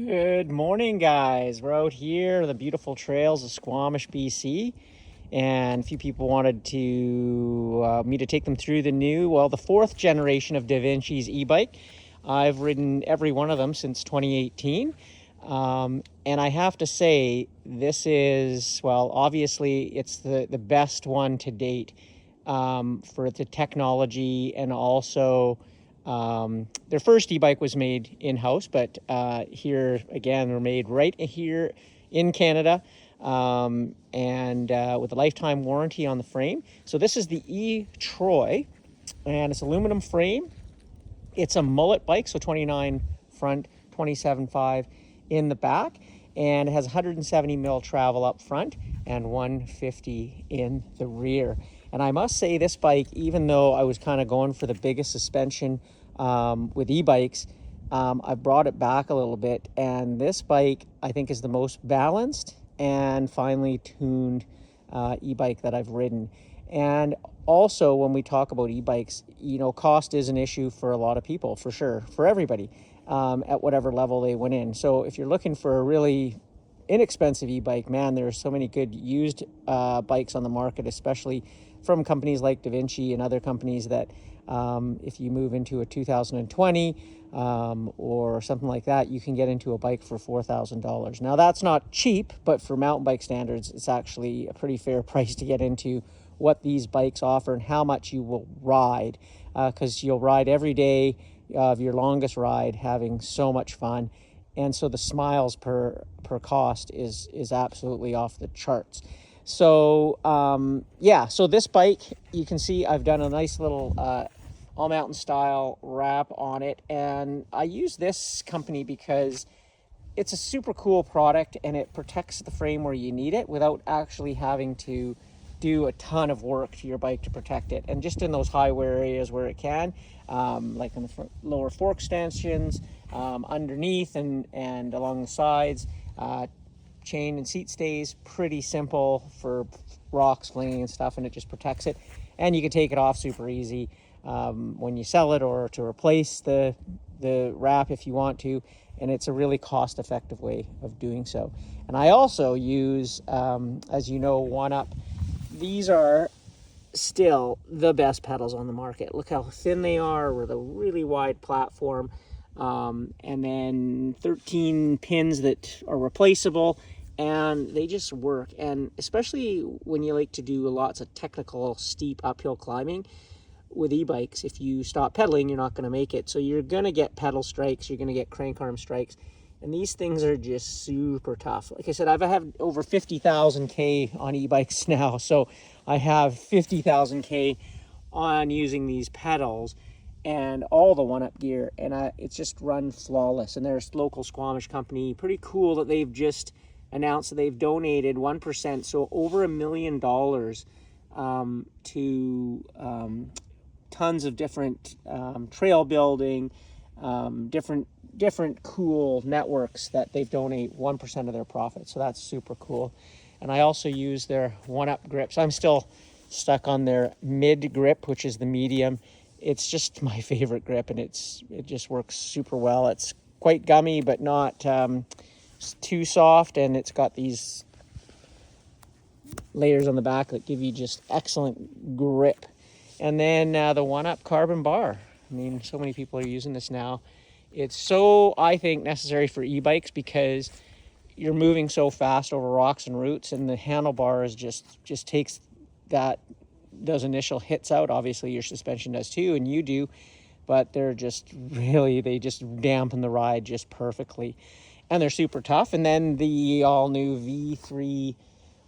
Good morning, guys. We're out here, the beautiful trails of Squamish, BC, and a few people wanted to me to take them through the fourth generation of Devinci's e-bike. I've ridden every one of them since 2018, and I have to say, this is, well, obviously, it's the best one to date for the technology, and also their first e-bike was made in-house, but here again, they're made right here in Canada, and with a lifetime warranty on the frame. So this is the e-Troy, and it's aluminum frame. It's a mullet bike, so 29 front, 27.5 in the back, and it has 170 mil travel up front and 150 in the rear. And I must say, this bike, even though I was kind of going for the biggest suspension with e-bikes, I've brought it back a little bit, and this bike I think is the most balanced and finely tuned e-bike that I've ridden. And also, when we talk about e-bikes, you know, cost is an issue for a lot of people, for sure, for everybody, at whatever level they went in. So if you're looking for a really inexpensive e-bike, man, there's so many good used bikes on the market, especially from companies like Devinci and other companies that if you move into a 2020 or something like that, you can get into a bike for $4,000. Now, that's not cheap, but for mountain bike standards, it's actually a pretty fair price to get into what these bikes offer and how much you will ride, because you'll ride every day of your longest ride, having so much fun. And so the smiles per cost is absolutely off the charts. So yeah, so this bike, you can see I've done a nice little all mountain style wrap on it, and I use this company because it's a super cool product and it protects the frame where you need it without actually having to do a ton of work to your bike to protect it. And just in those highway areas where it can, like in the lower fork stanchions, underneath and along the sides, chain and seat stays pretty simple for rocks flinging and stuff, and it just protects it. And you can take it off super easy when you sell it, or to replace the wrap if you want to. And it's a really cost-effective way of doing so. And I also use, as you know, One Up. These are still the best pedals on the market. Look how thin they are with a really wide platform, and then 13 pins that are replaceable, and they just work. And especially when you like to do lots of technical steep uphill climbing with e-bikes, if you stop pedaling, you're not going to make it. So you're going to get pedal strikes, you're going to get crank arm strikes, and these things are just super tough. Like I said, I've had over 50,000 K on e-bikes now, so I have 50,000 K on using these pedals and all the One Up gear, and it's just run flawless. And there's local Squamish company, pretty cool, that they've just announced that they've donated 1%, so over $1 million to tons of different trail building, different cool networks that they've donated 1% of their profit. So that's super cool. And I also use their One Up grips. I'm still stuck on their mid grip, which is the medium. It's just my favorite grip, and it just works super well. It's quite gummy, but not too soft, and it's got these layers on the back that give you just excellent grip. And then the One Up carbon bar. I mean, so many people are using this now. It's so, I think, necessary for e-bikes because you're moving so fast over rocks and roots, and the handlebars just takes those initial hits out. Obviously, your suspension does too, and you do, but they just dampen the ride just perfectly. And they're super tough. And then the all-new V3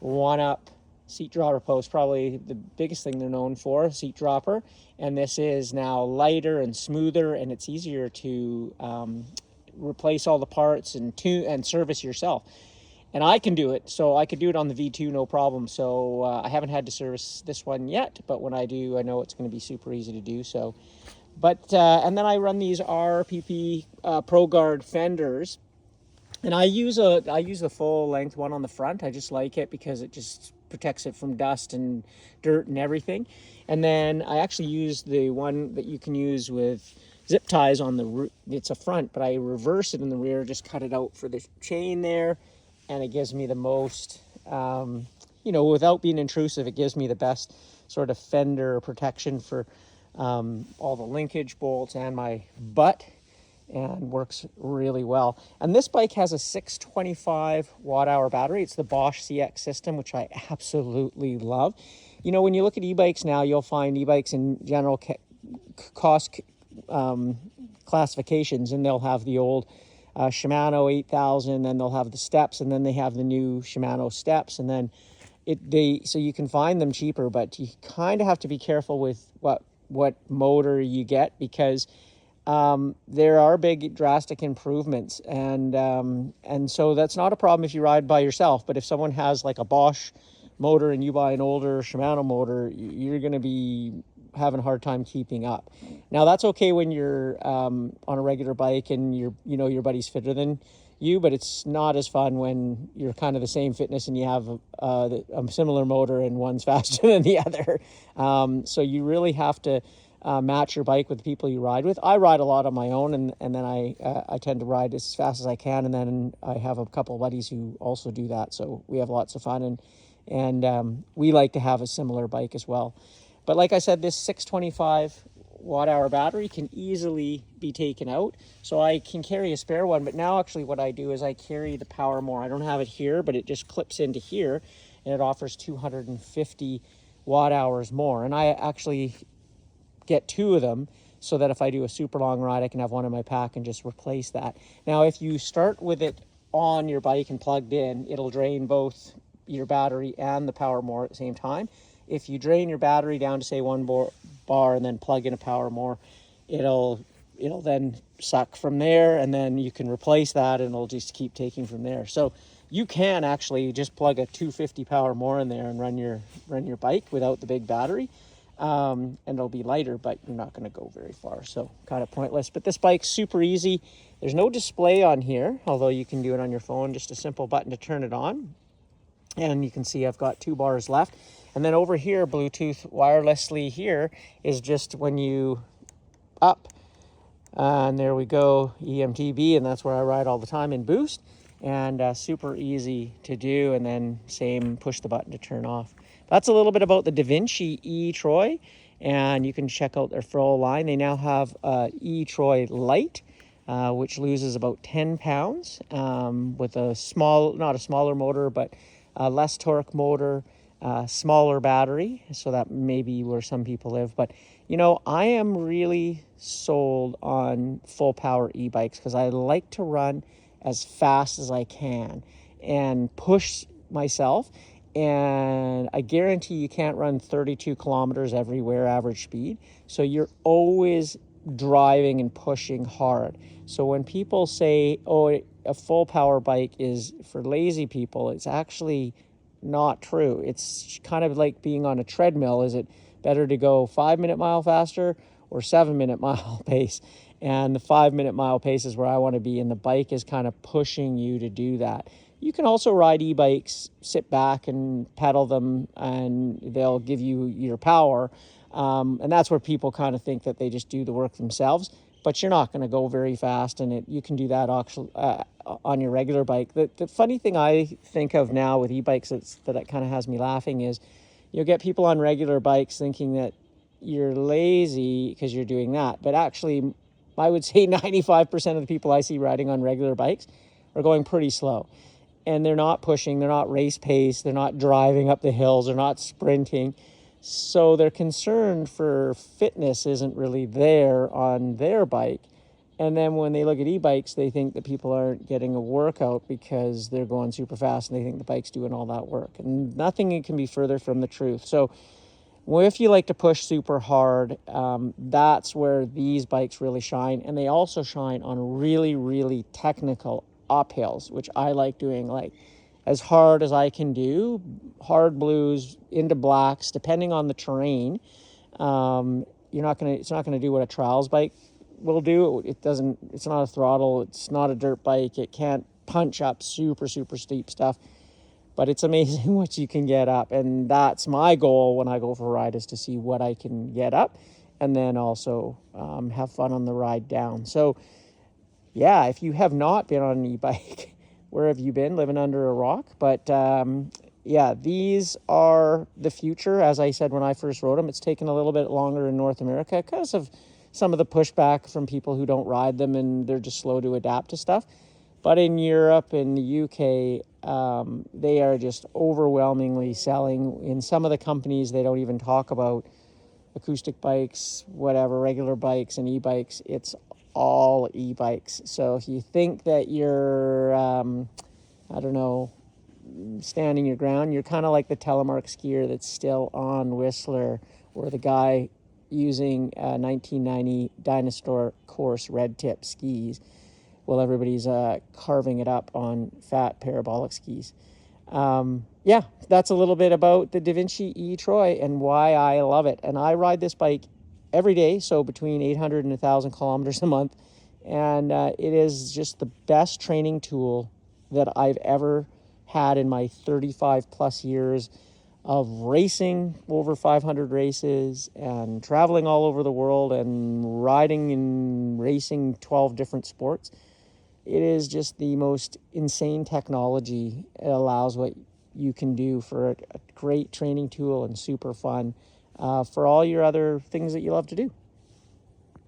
One Up seat dropper post, probably the biggest thing they're known for, seat dropper. And this is now lighter and smoother, and it's easier to replace all the parts and service yourself. And I can do it, so I could do it on the V2 no problem. So I haven't had to service this one yet, but when I do, I know it's going to be super easy to do so. But and then I run these RPP Pro Guard fenders, and I use the full length one on the front. I just like it because it just protects it from dust and dirt and everything. And then I actually use the one that you can use with zip ties on the, it's a front, but I reverse it in the rear, just cut it out for the chain there, and it gives me the most, you know, without being intrusive, it gives me the best sort of fender protection for all the linkage bolts and my butt, and works really well. And this bike has a 625 watt-hour battery. It's the Bosch CX system, which I absolutely love. You know, when you look at e-bikes now, you'll find e-bikes in general cost classifications, and they'll have the old Shimano 8000, then they'll have the steps, and then they have the new Shimano steps, and then so you can find them cheaper, but you kind of have to be careful with what motor you get, because there are big drastic improvements, and so that's not a problem if you ride by yourself. But if someone has like a Bosch motor and you buy an older Shimano motor, you're going to be having a hard time keeping up. Now that's okay when you're on a regular bike and you know your buddy's fitter than you, but it's not as fun when you're kind of the same fitness and you have a similar motor and one's faster than the other. So you really have to match your bike with the people you ride with. I ride a lot on my own, and then I tend to ride as fast as I can, and then I have a couple of buddies who also do that, so we have lots of fun, and we like to have a similar bike as well. But like I said, this 625 watt-hour battery can easily be taken out, so I can carry a spare one. But now actually what I do is I carry the Power More. I don't have it here, but it just clips into here, and it offers 250 watt-hours more, and I actually get two of them so that if I do a super long ride, I can have one in my pack and just replace that. Now, if you start with it on your bike and plugged in, it'll drain both your battery and the Power More at the same time. If you drain your battery down to say one bar and then plug in a Power More, it'll then suck from there, and then you can replace that and it'll just keep taking from there. So you can actually just plug a 250 Power More in there and run your bike without the big battery. And it'll be lighter, but you're not going to go very far, so kind of pointless. But this bike's super easy. There's no display on here, although you can do it on your phone, just a simple button to turn it on. And you can see I've got 2 bars left. And then over here, Bluetooth wirelessly here, is just when you up, and there we go, e-mtb, and that's where I ride all the time in boost, and super easy to do. And then same, push the button to turn off. That's a little bit about the Devinci e-Troy, and you can check out their full line. They now have e-Troy Lite, which loses about 10 pounds with a not a smaller motor, but a less torque motor, smaller battery, so that may be where some people live. But, you know, I am really sold on full power e-bikes because I like to run as fast as I can and push myself. And I guarantee you can't run 32 kilometers everywhere average speed. So you're always driving and pushing hard. So when people say, oh, a full power bike is for lazy people, it's actually not true. It's kind of like being on a treadmill. Is it better to go 5-minute mile faster or 7-minute mile pace? And the 5-minute mile pace is where I want to be, and the bike is kind of pushing you to do that. You can also ride e-bikes, sit back and pedal them, and they'll give you your power. And that's where people kind of think that they just do the work themselves. But you're not going to go very fast, and you can do that actually, on your regular bike. The funny thing I think of now with e-bikes that kind of has me laughing is you'll get people on regular bikes thinking that you're lazy because you're doing that. But actually, I would say 95% of the people I see riding on regular bikes are going pretty slow. And they're not pushing, they're not race pace, they're not driving up the hills, they're not sprinting. So their concern for fitness isn't really there on their bike. And then when they look at e-bikes, they think that people aren't getting a workout because they're going super fast, and they think the bike's doing all that work. And nothing can be further from the truth. So if you like to push super hard, that's where these bikes really shine. And they also shine on really, really technical uphills, which I like doing, like as hard as I can do, hard blues into blacks, depending on the terrain. It's not gonna do what a trials bike will do. It's not a throttle, it's not a dirt bike, it can't punch up super, super steep stuff, but it's amazing what you can get up. And that's my goal when I go for a ride, is to see what I can get up. and then also have fun on the ride down. So yeah, if you have not been on an e-bike, where have you been? Living under a rock? But yeah, these are the future. As I said when I first rode them, it's taken a little bit longer in North America because of some of the pushback from people who don't ride them, and they're just slow to adapt to stuff. But in Europe and the UK, they are just overwhelmingly selling. In some of the companies, they don't even talk about acoustic bikes, whatever, regular bikes and e-bikes. It's all e-bikes. So if you think that you're, I don't know, standing your ground, you're kind of like the telemark skier that's still on Whistler, or the guy using 1990 Dinosaur Course red tip skis while everybody's carving it up on fat parabolic skis. Yeah, that's a little bit about the Devinci e-Troy and why I love it. And I ride this bike every day, so between 800 and 1,000 kilometers a month. And it is just the best training tool that I've ever had in my 35 plus years of racing, over 500 races, and traveling all over the world and riding and racing 12 different sports. It is just the most insane technology. It allows what you can do for a great training tool and super fun for all your other things that you love to do.